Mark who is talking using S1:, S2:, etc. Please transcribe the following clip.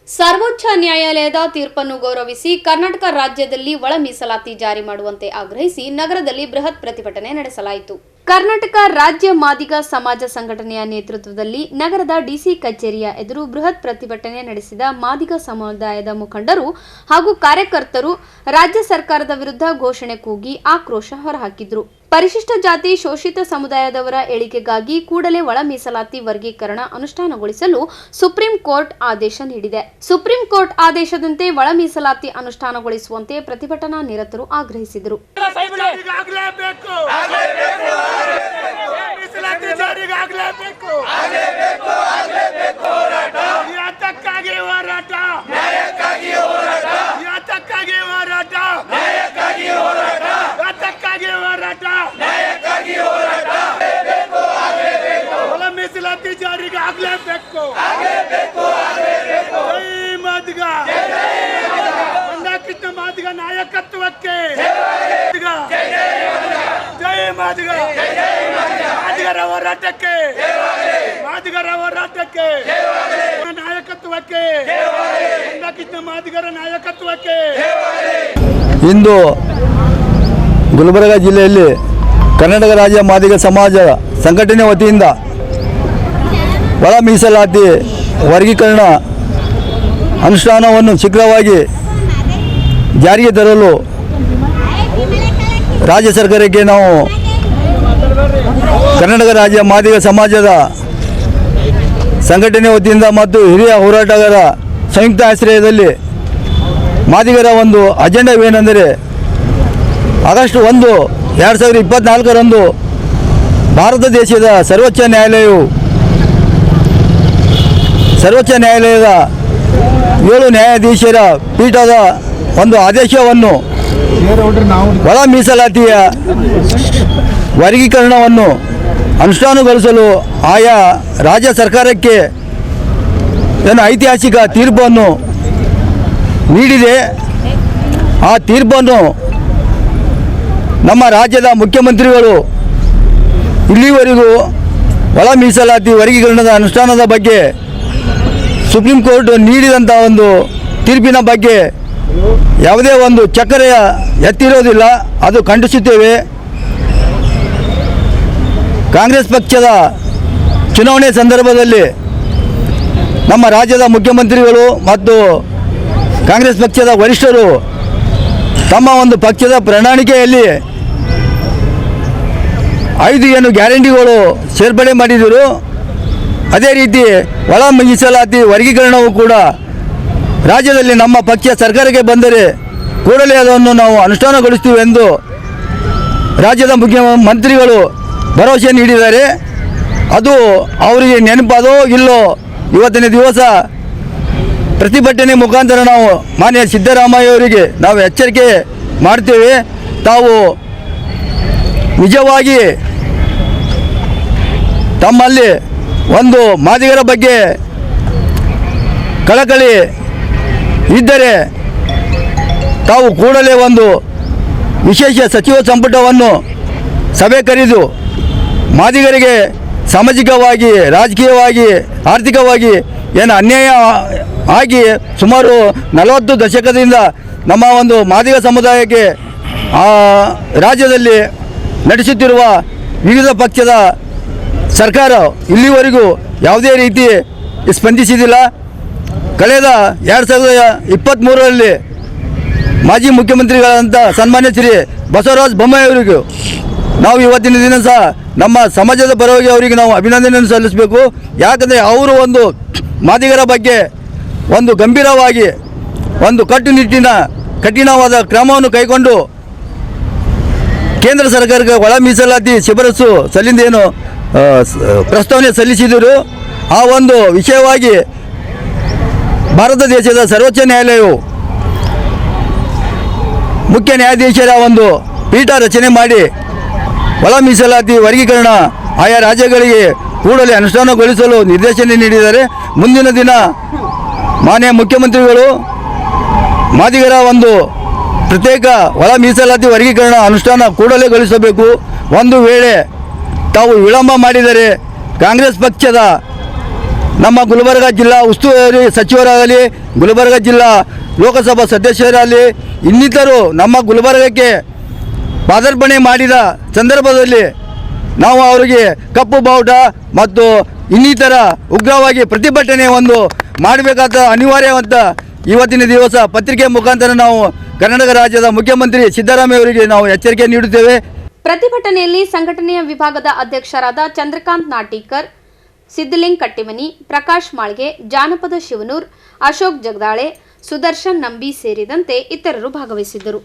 S1: ಸರ್ವೋಚ್ಚ ನ್ಯಾಯಾಲಯದ ತೀರ್ಪನ್ನು ಗೌರವಿಸಿ ಕರ್ನಾಟಕ ರಾಜ್ಯದಲ್ಲಿ ಒಳ ಮೀಸಲಾತಿ ಜಾರಿ ಮಾಡುವಂತೆ ಆಗ್ರಹಿಸಿ ನಗರದಲ್ಲಿ ಬೃಹತ್ ಪ್ರತಿಭಟನೆ ನಡೆಸಲಾಯಿತು. ಕರ್ನಾಟಕ ರಾಜ್ಯ ಮಾದಿಗ ಸಮಾಜ ಸಂಘಟನೆಯ ನೇತೃತ್ವದಲ್ಲಿ ನಗರದ ಡಿಸಿ ಕಚೇರಿಯ ಎದುರು ಬೃಹತ್ ಪ್ರತಿಭಟನೆ ನಡೆಸಿದ ಮಾದಿಗ ಸಮುದಾಯದ ಮುಖಂಡರು ಹಾಗೂ ಕಾರ್ಯಕರ್ತರು ರಾಜ್ಯ ಸರ್ಕಾರದ ವಿರುದ್ಧ ಘೋಷಣೆ ಕೂಗಿ ಆಕ್ರೋಶ ಹೊರಹಾಕಿದ್ರು. ಪರಿಶಿಷ್ಟ ಜಾತಿ ಶೋಷಿತ ಸಮುದಾಯದವರ ಏಳಿಗೆಗಾಗಿ ಕೂಡಲೇ ಒಳ ಮೀಸಲಾತಿ ವರ್ಗೀಕರಣ ಅನುಷ್ಠಾನಗೊಳಿಸಲು ಸುಪ್ರೀಂ ಕೋರ್ಟ್ ಆದೇಶ ನೀಡಿದೆ. ಸುಪ್ರೀಂ ಕೋರ್ಟ್ ಆದೇಶದಂತೆ ಒಳ ಮೀಸಲಾತಿ ಅನುಷ್ಠಾನಗೊಳಿಸುವಂತೆ ಪ್ರತಿಭಟನಾ ನಿರತರು ಆಗ್ರಹಿಸಿದರು.
S2: ಮೀಸಲಾತಿ ಜಾರಿಗೆ ಆಗಲೇಬೇಕು. ಕೃಷ್ಣ ಮಾದಿಗ ನಾಯಕತ್ವಕ್ಕೆ ಜೈ ಮಾದಿಗ, ಮಾದಿಗರ ಹೋರಾಟಕ್ಕೆ, ಮಾದಿಗರ ಹೋರಾಟಕ್ಕೆ, ನಾಯಕತ್ವಕ್ಕೆ, ಕೃಷ್ಣ ಮಾದಿಗರ ನಾಯಕತ್ವಕ್ಕೆ.
S3: ಇಂದು ಗುಲ್ಬರ್ಗ ಜಿಲ್ಲೆಯಲ್ಲಿ ಕರ್ನಾಟಕ ರಾಜ್ಯ ಮಾದಿಗ ಸಮಾಜ ಸಂಘಟನೆ ವತಿಯಿಂದ ಒಳ ಮೀಸಲಾತಿ ವರ್ಗೀಕರಣ ಅನುಷ್ಠಾನವನ್ನು ಶೀಘ್ರವಾಗಿ ಜಾರಿಗೆ ತರಲು ರಾಜ್ಯ ಸರ್ಕಾರಕ್ಕೆ ನಾವು ಕರ್ನಾಟಕ ರಾಜ್ಯ ಮಾದಿಗ ಸಮಾಜದ ಸಂಘಟನೆ ವತಿಯಿಂದ ಮತ್ತು ಹಿರಿಯ ಹೋರಾಟಗಾರರ ಸಂಯುಕ್ತ ಆಶ್ರಯದಲ್ಲಿ ಮಾದಿಗರ ಒಂದು ಅಜೆಂಡವೇನೆಂದರೆ ಆಗಸ್ಟ್ 1, 2024ರಂದು ಭಾರತ ದೇಶದ ಸರ್ವೋಚ್ಚ ನ್ಯಾಯಾಲಯದ 7 ನ್ಯಾಯಾಧೀಶರ ಪೀಠದ ಒಂದು ಆದೇಶವನ್ನು ಒಳ ಮೀಸಲಾತಿಯ ವರ್ಗೀಕರಣವನ್ನು ಅನುಷ್ಠಾನಗೊಳಿಸಲು ಆಯಾ ರಾಜ್ಯ ಸರ್ಕಾರಕ್ಕೆ ಐತಿಹಾಸಿಕ ತೀರ್ಪನ್ನು ನೀಡಿದೆ. ಆ ತೀರ್ಪನ್ನು ನಮ್ಮ ರಾಜ್ಯದ ಮುಖ್ಯಮಂತ್ರಿಗಳು ಇಲ್ಲಿವರೆಗೂ ಒಳ ಮೀಸಲಾತಿ ವರ್ಗೀಕರಣದ ಅನುಷ್ಠಾನದ ಬಗ್ಗೆ ಸುಪ್ರೀಂ ಕೋರ್ಟ್ ನೀಡಿದಂಥ ಒಂದು ತೀರ್ಪಿನ ಬಗ್ಗೆ ಯಾವುದೇ ಒಂದು ಚಕ್ಕರೆಯ ಎತ್ತಿರೋದಿಲ್ಲ. ಅದು ಖಂಡಿಸುತ್ತೇವೆ. ಕಾಂಗ್ರೆಸ್ ಪಕ್ಷದ ಚುನಾವಣೆ ಸಂದರ್ಭದಲ್ಲಿ ನಮ್ಮ ರಾಜ್ಯದ ಮುಖ್ಯಮಂತ್ರಿಗಳು ಮತ್ತು ಕಾಂಗ್ರೆಸ್ ಪಕ್ಷದ ವರಿಷ್ಠರು ತಮ್ಮ ಒಂದು ಪಕ್ಷದ ಪ್ರಣಾಳಿಕೆಯಲ್ಲಿ 5 ಗ್ಯಾರಂಟಿಗಳು ಸೇರ್ಪಡೆ ಮಾಡಿದರು. ಅದೇ ರೀತಿ ಒಳ ಮೀಸಲಾತಿ ವರ್ಗೀಕರಣವು ಕೂಡ ರಾಜ್ಯದಲ್ಲಿ ನಮ್ಮ ಪಕ್ಷ ಸರ್ಕಾರಕ್ಕೆ ಬಂದರೆ ಕೂಡಲೇ ಅದನ್ನು ನಾವು ಅನುಷ್ಠಾನಗೊಳಿಸ್ತೀವಿ ಎಂದು ರಾಜ್ಯದ ಮುಖ್ಯಮಂತ್ರಿಗಳು ಭರವಸೆ ನೀಡಿದ್ದಾರೆ. ಅದು ಅವರಿಗೆ ನೆನಪಾದೋ ಇಲ್ಲೋ ಇವತ್ತಿನ ದಿವಸ ಪ್ರತಿಭಟನೆ ಮುಖಾಂತರ ನಾವು ಮಾನ್ಯ ಸಿದ್ದರಾಮಯ್ಯ ಅವರಿಗೆ ನಾವು ಎಚ್ಚರಿಕೆ ಮಾಡ್ತೇವೆ. ತಾವು ನಿಜವಾಗಿ ತಮ್ಮಲ್ಲಿ ಒಂದು ಮಾದಿಗರ ಬಗ್ಗೆ ಕಳಕಳಿ ಇದ್ದರೆ ತಾವು ಕೂಡಲೇ ಒಂದು ವಿಶೇಷ ಸಚಿವ ಸಂಪುಟವನ್ನು ಸಭೆ ಕರೆದು ಮಾದಿಗರಿಗೆ ಸಾಮಾಜಿಕವಾಗಿ, ರಾಜಕೀಯವಾಗಿ, ಆರ್ಥಿಕವಾಗಿ ಏನು ಅನ್ಯಾಯ ಆಗಿ ಸುಮಾರು 40 ದಶಕದಿಂದ ನಮ್ಮ ಒಂದು ಮಾದಿಗ ಸಮುದಾಯಕ್ಕೆ ರಾಜ್ಯದಲ್ಲಿ ನಡೆಸುತ್ತಿರುವ ವಿವಿಧ ಪಕ್ಷದ ಸರ್ಕಾರ ಇಲ್ಲಿವರೆಗೂ ಯಾವುದೇ ರೀತಿ ಸ್ಪಂದಿಸಿದಿಲ್ಲ. ಕಳೆದ 2023ರಲ್ಲಿ ಮಾಜಿ ಮುಖ್ಯಮಂತ್ರಿಗಳಾದಂಥ ಸನ್ಮಾನ್ಯ ಶ್ರೀ ಬಸವರಾಜ ಬೊಮ್ಮಾಯಿ ಅವರಿಗೂ ನಾವು ಇವತ್ತಿನ ದಿನ ಸಹ ನಮ್ಮ ಸಮಾಜದ ಪರವಾಗಿ ಅವರಿಗೆ ನಾವು ಅಭಿನಂದನೆಯನ್ನು ಸಲ್ಲಿಸಬೇಕು. ಯಾಕಂದರೆ ಅವರು ಒಂದು ಮಾದಿಗರ ಬಗ್ಗೆ ಒಂದು ಗಂಭೀರವಾಗಿ ಒಂದು ಕಟ್ಟುನಿಟ್ಟಿನ ಕಠಿಣವಾದ ಕ್ರಮವನ್ನು ಕೈಗೊಂಡು ಕೇಂದ್ರ ಸರ್ಕಾರಕ್ಕೆ ಒಳ ಮೀಸಲಾತಿ ಶಿಫಾರಸು ಸಲ್ಲಿಂದೇನು ಪ್ರಸ್ತಾವನೆ ಸಲ್ಲಿಸಿದರು. ಆ ಒಂದು ವಿಷಯವಾಗಿ ಭಾರತ ದೇಶದ ಸರ್ವೋಚ್ಚ ನ್ಯಾಯಾಲಯವು ಮುಖ್ಯ ನ್ಯಾಯಾಧೀಶರ ಒಂದು ಪೀಠ ರಚನೆ ಮಾಡಿ ಒಳ ಮೀಸಲಾತಿ ವರ್ಗೀಕರಣ ಆಯಾ ರಾಜ್ಯಗಳಿಗೆ ಕೂಡಲೇ ಅನುಷ್ಠಾನಗೊಳಿಸಲು ನಿರ್ದೇಶನ ನೀಡಿದ್ದಾರೆ. ಮುಂದಿನ ದಿನ ಮಾನ್ಯ ಮುಖ್ಯಮಂತ್ರಿಗಳು ಮಾದಿಗರ ಒಂದು ಪ್ರತ್ಯೇಕ ಒಳ ಮೀಸಲಾತಿ ವರ್ಗೀಕರಣ ಅನುಷ್ಠಾನ ಕೂಡಲೇಗೊಳಿಸಬೇಕು. ಒಂದು ವೇಳೆ ತಾವು ವಿಳಂಬ ಮಾಡಿದರೆ ಕಾಂಗ್ರೆಸ್ ಪಕ್ಷದ ನಮ್ಮ ಗುಲ್ಬರ್ಗ ಜಿಲ್ಲಾ ಉಸ್ತುವಾರಿ ಸಚಿವರಾಗಲಿ, ಗುಲ್ಬರ್ಗ ಜಿಲ್ಲಾ ಲೋಕಸಭಾ ಸದಸ್ಯರಾಗಲಿ, ಇನ್ನಿತರು ನಮ್ಮ ಗುಲ್ಬರ್ಗಕ್ಕೆ ಪಾದಾರ್ಪಣೆ ಮಾಡಿದ ಸಂದರ್ಭದಲ್ಲಿ ನಾವು ಅವರಿಗೆ ಕಪ್ಪು ಬಾವುಟ ಮತ್ತು ಇನ್ನಿತರ ಉಗ್ರವಾಗಿ ಪ್ರತಿಭಟನೆ ಮಾಡಬೇಕಾದ ಅನಿವಾರ್ಯವಂತ ಇವತ್ತಿನ ದಿವಸ ಪತ್ರಿಕೆ ಮುಖಾಂತರ ನಾವು ಕರ್ನಾಟಕ ರಾಜ್ಯದ ಮುಖ್ಯಮಂತ್ರಿ ಸಿದ್ದರಾಮಯ್ಯ ಅವರಿಗೆ ನಾವು ಎಚ್ಚರಿಕೆ ನೀಡುತ್ತೇವೆ.
S1: ಪ್ರತಿಭಟನೆಯಲ್ಲಿ ಸಂಘಟನೆಯ ವಿಭಾಗದ ಅಧ್ಯಕ್ಷರಾದ ಚಂದ್ರಕಾಂತ್ ನಾಟೀಕರ್, ಸಿದ್ದಲಿಂಗ್ ಕಟ್ಟಿಮನಿ, ಪ್ರಕಾಶ್ ಮಾಳ್ಗೆ, ಜಾನಪದ ಶಿವನೂರ್, ಅಶೋಕ್ ಜಗದಾಳೆ, ಸುದರ್ಶನ್ ನಂಬಿ ಸೇರಿದಂತೆ ಇತರರು ಭಾಗವಹಿಸಿದ್ದರು.